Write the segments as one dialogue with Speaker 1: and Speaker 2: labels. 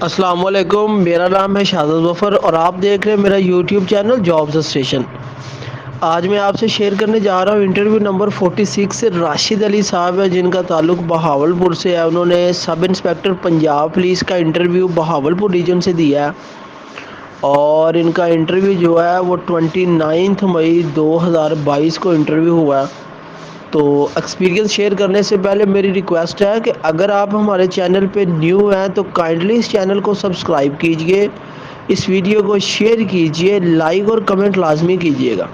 Speaker 1: السلام علیکم، میرا نام ہے شہزاد ظفر اور آپ دیکھ رہے ہیں میرا یوٹیوب چینل جابز اسٹیشن۔ آج میں آپ سے شیئر کرنے جا رہا ہوں انٹرویو نمبر 46 راشد علی صاحب ہے، جن کا تعلق بہاولپور سے ہے۔ انہوں نے سب انسپیکٹر پنجاب پولیس کا انٹرویو بہاولپور ریجن سے دیا ہے، اور ان کا انٹرویو جو ہے وہ 29 مئی 2022 کو انٹرویو ہوا ہے۔ تو ایکسپیرینس شیئر کرنے سے پہلے میری ریکویسٹ ہے کہ اگر آپ ہمارے چینل پہ نیو ہیں تو کائنڈلی اس چینل کو سبسکرائب کیجئے، اس ویڈیو کو شیئر کیجئے، لائک اور کمنٹ لازمی کیجئے گا۔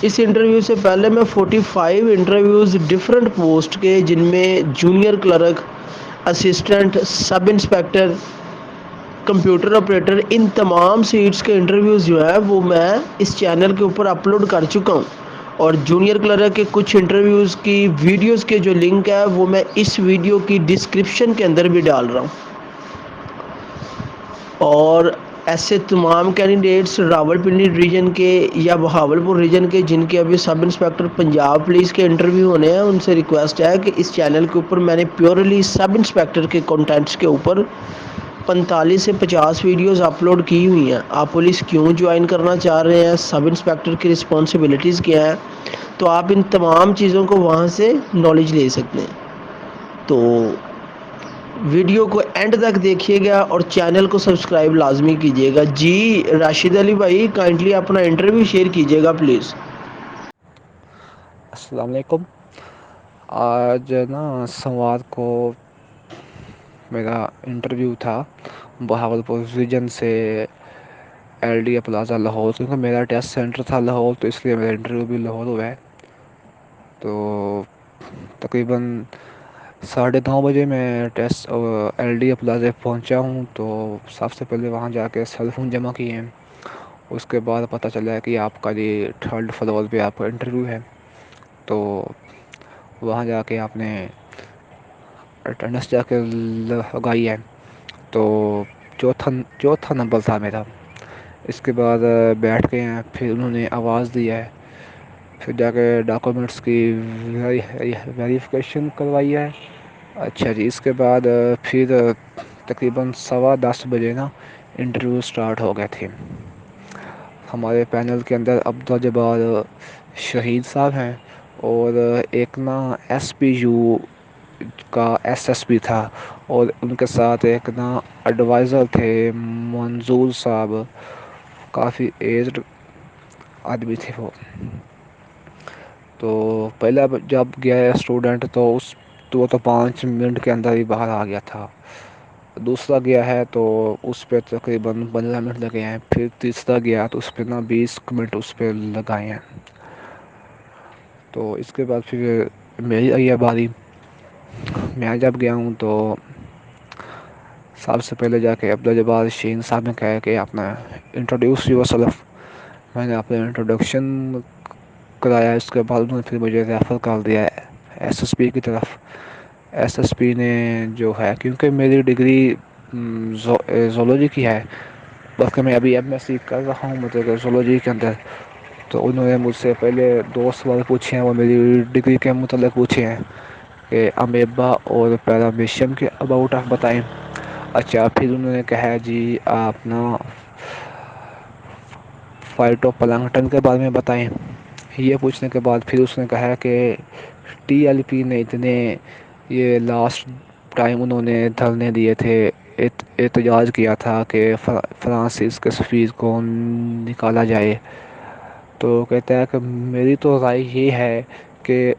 Speaker 1: اس انٹرویو سے پہلے میں 45 انٹرویوز ڈیفرنٹ پوسٹ کے، جن میں junior clerk, assistant, sub inspector, computer operator, ان تمام سیٹس کے انٹرویوز جو ہے وہ میں اس چینل کے اوپر اپلوڈ کر چکا ہوں، اور جونیئر کلرک کے کچھ انٹرویوز کی ویڈیوز کے جو لنک ہے وہ میں اس ویڈیو کی ڈسکرپشن کے اندر بھی ڈال رہا ہوں۔ اور ایسے تمام کینڈیڈیٹس راولپنڈی ریجن کے یا بہاولپور ریجن کے جن کے ابھی سب انسپیکٹر پنجاب پولیس کے انٹرویو ہونے ہیں، ان سے ریکویسٹ ہے کہ اس چینل کے اوپر میں نے پیورلی سب انسپیکٹر کے کنٹینٹس کے اوپر 45 سے 50 ویڈیوز اپلوڈ کی ہوئی ہیں۔ آپ پولیس کیوں جوائن کرنا چاہ رہے ہیں، سب انسپیکٹر کی رسپانسبلٹیز کیا ہیں، تو آپ ان تمام چیزوں کو وہاں سے نالج لے سکتے ہیں۔ تو ویڈیو کو اینڈ تک دیکھیے گا اور چینل کو سبسکرائب لازمی کیجیے گا۔ جی راشد علی بھائی، کائنڈلی اپنا انٹرویو شیئر کیجیے گا پلیز۔
Speaker 2: السلام علیکم۔ آج نا سوموار کو میرا انٹرویو تھا بہاولپور ریجن سے، L D A plaza Lahore, کیونکہ میرا ٹیسٹ سینٹر تھا لاہور، تو اس لیے میرا انٹرویو بھی لاہور ہوا ہے۔ تو تقریباً 9:30 بجے میں ایل ڈی اے پلازے پہنچا ہوں، تو سب سے پہلے وہاں جا کے سیل فون جمع کیے ہیں۔ اس کے بعد پتہ چلا کہ آپ کا یہ 3rd فلور پہ آپ کا انٹرویو ہے، تو وہاں جا کے آپ نے اٹینڈنس جا کے لگائی ہے، تو چوتھا نمبر تھا میرا۔ اس کے بعد بیٹھ کے ہیں، پھر انہوں نے آواز دی ہے، پھر جا کے ڈاکومنٹس کی ویریفیکیشن کروائی ہے۔ اچھا جی، اس کے بعد پھر تقریباً 10:15 بجے نا انٹرویو سٹارٹ ہو گئے تھے۔ ہمارے پینل کے اندر عبدالجبار شہید صاحب ہیں، اور ایک نا ایس پی یو کا ایس ایس پی تھا، اور ان کے ساتھ ایک نا ایڈوائزر تھے منظور صاحب، کافی ایجڈ آدمی تھے وہ۔ تو پہلا جب گیا ہے اسٹوڈنٹ، تو وہ تو 5 منٹ کے اندر ہی باہر آ گیا تھا۔ دوسرا گیا ہے تو اس پہ تقریباً 15 منٹ لگے ہیں، پھر تیسرا گیا تو اس پہ نا 20 منٹ اس پہ لگائے ہیں۔ تو اس کے بعد پھر میری آئی ہے باری۔ میں جب گیا ہوں تو سب سے پہلے جا کے عبدالجبار شہید صاحب نے کہا کہ اپنا انٹروڈیوس یور سیلف۔ میں نے اپنا انٹروڈکشن کرایا، اس کے بعد انہوں نے پھر مجھے ریفر کر دیا ایس ایس پی کی طرف۔ ایس ایس پی نے جو ہے، کیونکہ میری ڈگری زولوجی کی ہے، بلکہ میں ابھی ایم ایس سی کر رہا ہوں مطلب زولوجی کے اندر، تو انہوں نے مجھ سے پہلے 2 سوال پوچھے ہیں، وہ میری ڈگری کے متعلق پوچھے ہیں کہ امیبا اور پیرامیشیم کے اباؤٹ آپ بتائیں۔ اچھا، پھر انہوں نے کہا جی آپ نا فائٹو پلانگٹن کے بارے میں بتائیں۔ یہ پوچھنے کے بعد پھر اس نے کہا کہ ٹی ایل پی نے اتنے یہ لاسٹ ٹائم انہوں نے دھرنے دیے تھے، احتجاج کیا تھا کہ فرانسس کے سفیر کو نکالا جائے۔ تو کہتا ہے کہ میری تو رائے یہ ہے کہ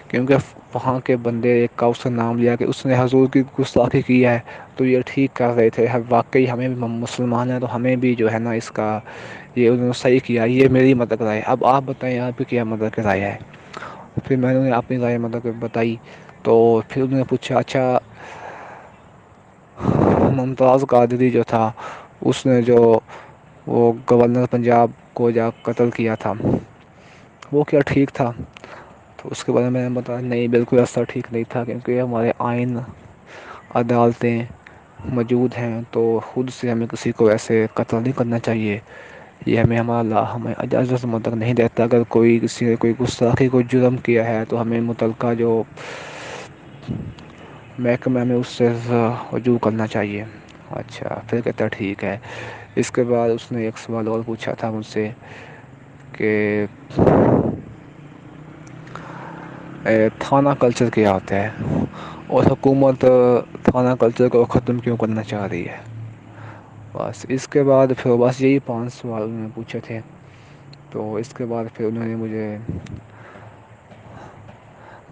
Speaker 2: کیونکہ وہاں کے بندے ایک کا اس نے نام لیا کہ اس نے حضور کی گستاخی کی ہے، تو یہ ٹھیک کر رہے تھے، واقعی ہمیں بھی مسلمان ہیں تو ہمیں بھی جو ہے نا اس کا یہ انہوں نے صحیح کیا۔ یہ میری مدد رائے ہے، اب آپ بتائیں آپ کی کیا مدد رائے ہے۔ پھر میں نے اپنی رائے مطلب بتائی، تو پھر انہوں نے پوچھا اچھا ممتاز قادری جو تھا، اس نے جو وہ گورنر پنجاب کو جا قتل کیا تھا، وہ کیا ٹھیک تھا؟ تو اس کے بارے میں نے بتایا نہیں، بالکل ایسا ٹھیک نہیں تھا، کیونکہ ہمارے آئین عدالتیں موجود ہیں، تو خود سے ہمیں کسی کو ایسے قتل نہیں کرنا چاہیے۔ یہ ہمیں اجازت مطلب نہیں دیتا، اگر کسی نے کوئی گستاخی کوئی جرم کیا ہے تو ہمیں متعلقہ جو محکمہ میں اس سے رجوع کرنا چاہیے۔ اچھا پھر کہتا ٹھیک ہے. اس کے بعد اس نے ایک سوال اور پوچھا تھا مجھ سے کہ تھانہ کلچر کیا ہوتا ہے اور حکومت تھانہ کلچر کو ختم کیوں کرنا چاہ رہی ہے. بس اس کے بعد پھر بس یہی 5 سوال انہوں نے پوچھے تھے. تو اس کے بعد پھر انہوں نے مجھے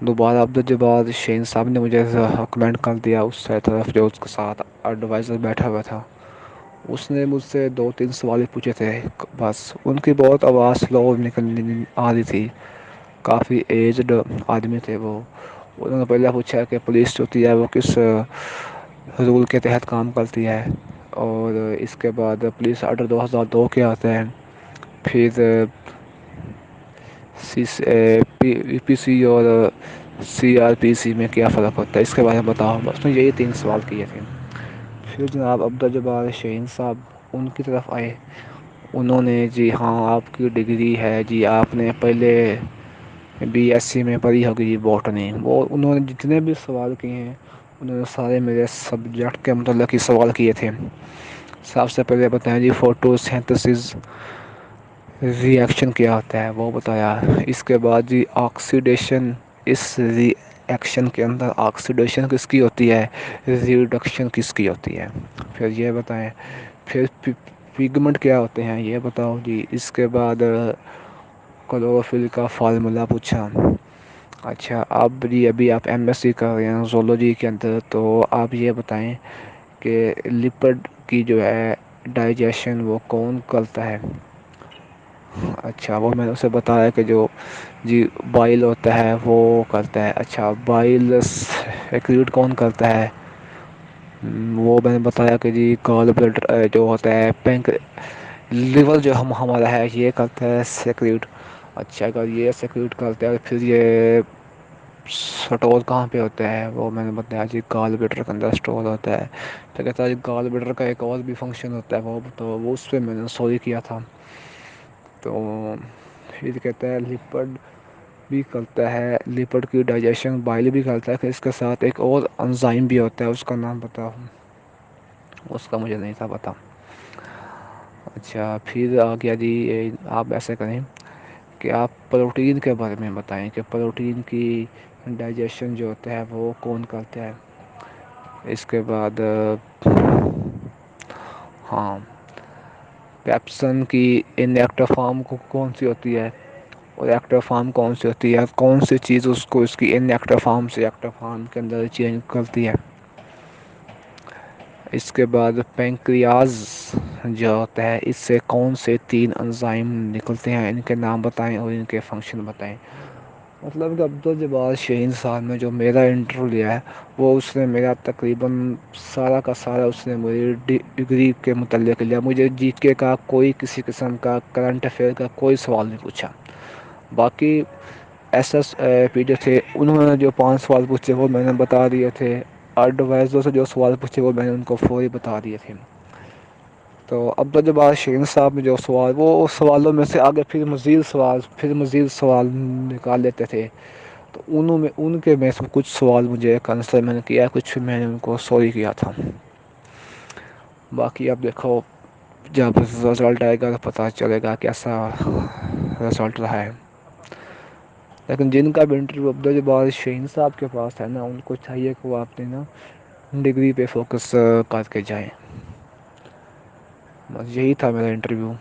Speaker 2: دوبارہ عبدالجبار شین صاحب نے مجھے کمنٹ کر دیا اس طرف جو اس کے ساتھ ایڈوائزر بیٹھا ہوا تھا. اس نے مجھ سے 2-3 سوال پوچھے تھے بس. ان کی بہت آواز سلو نکلنے آ رہی تھی. کافی ایجڈ آدمی تھے وہ. انہوں نے پہلے پوچھا کہ پولیس ہوتی ہے وہ کس رول کے تحت کام کرتی ہے. اور اس کے بعد پولیس آرڈر 2002 کے آتے ہیں. پھر پی سی اور CRPC میں کیا فرق ہوتا ہے اس کے بارے میں بتاؤ. بس میں یہی 3 سوال کیے تھے. پھر جناب عبدالجبار شہین صاحب ان کی طرف آئے. انہوں نے جی ہاں آپ کی ڈگری ہے جی آپ نے پہلے BSc میں پڑھی ہوگئی باٹنی. وہ انہوں نے جتنے بھی سوال کیے ہیں انہوں نے سارے میرے سبجیکٹ کے متعلق ہی سوال کیے تھے. سب سے پہلے بتائیں جی فوٹو سینتھسس ری ایکشن کیا ہوتا ہے وہ بتایا. اس کے بعد جی آکسیڈیشن اس ری ایکشن کے اندر آکسیڈیشن کس کی ہوتی ہے ریڈکشن کس کی ہوتی ہے. پھر یہ بتائیں. پھر پگمنٹ کیا ہوتے ہیں یہ بتاؤ جی. اس کے بعد کلوروفل کا فارمولا پوچھا. اچھا اب جی ابھی آپ MSc کر رہے ہیں زولوجی کے اندر تو آپ یہ بتائیں کہ لپڈ کی جو ہے ڈائجیشن وہ کون کرتا ہے. اچھا وہ میں نے اسے بتایا کہ جو جی بائل ہوتا ہے وہ کرتا ہے. اچھا بائل ایکریوٹ کون کرتا ہے. وہ میں نے بتایا کہ جی گال بلیڈر جو ہوتا ہے پینک لیور جو ہمارا ہے یہ کرتا ہے سیکریٹ. اچھا اگر یہ سیکریٹ کرتا ہے پھر یہ سٹور کہاں پہ ہوتا ہے وہ میں نے بتایا جی گال بیٹر کے اندر اسٹور ہوتا ہے. تو کہتا ہے گال بلیڈر کا ایک اور بھی فنکشن ہوتا ہے وہ اس پہ میں نے سوری کیا تھا. تو پھر کہتا ہے لپڈ بھی کرتا ہے لیپڈ کی ڈائجیشن بائل بھی کرتا ہے. پھر اس کے ساتھ ایک اور انزائم بھی ہوتا ہے اس کا نام بتاؤ. اس کا مجھے نہیں تھا پتا. اچھا پھر آ گیا جی آپ ایسے کریں کہ آپ پروٹین کے بارے میں بتائیں کہ پروٹین کی ڈائجیشن جو ہوتا ہے وہ کون کرتا ہے. اس کے بعد ہاں پیپسن کی ان ایکٹو فارم کو کون سی ہوتی ہے اور ایکٹو فارم کون سی ہوتی ہے. کون سی چیز اس کو اس کی ان ایکٹو فارم سے ایکٹو فارم کے اندر چینج کرتی ہے. اس کے بعد پینکریاز جو ہوتا ہے اس سے کون سے 3 انزائم نکلتے ہیں ان کے نام بتائیں اور ان کے فنکشن بتائیں. مطلب کہ عبدالجبار شہین صاحب نے جو میرا انٹرویو لیا ہے وہ اس نے میرا تقریباً سارا کا سارا اس نے مجھے ڈگری کے متعلق لیا. مجھے GK کا کوئی کسی قسم کا کرنٹ افیئر کا کوئی سوال نہیں پوچھا. باقی SSP جو تھے انہوں نے جو 5 سوال پوچھے وہ میں نے بتا دیے تھے. ایڈوائزر سے جو سوال پوچھے وہ میں نے ان کو فوری بتا دیے تھے. تو عبدالجبار شرین صاحب نے جو سوال وہ سوالوں میں سے آگے پھر مزید سوال نکال لیتے تھے. تو ان کے میں سے کچھ سوال مجھے کنسر میں نے کیا کچھ میں نے ان کو سوری کیا تھا. باقی اب دیکھو جب رزلٹ آئے گا تو پتہ چلے گا کیسا رزلٹ رہا ہے. لیکن جن کا بھی انٹرویو عبدالجبار شہین صاحب کے پاس ہے نا ان کو چاہیے کہ وہ آپ نے نا ڈگری پہ فوکس کر کے جائیں. بس یہی تھا میرا انٹرویو.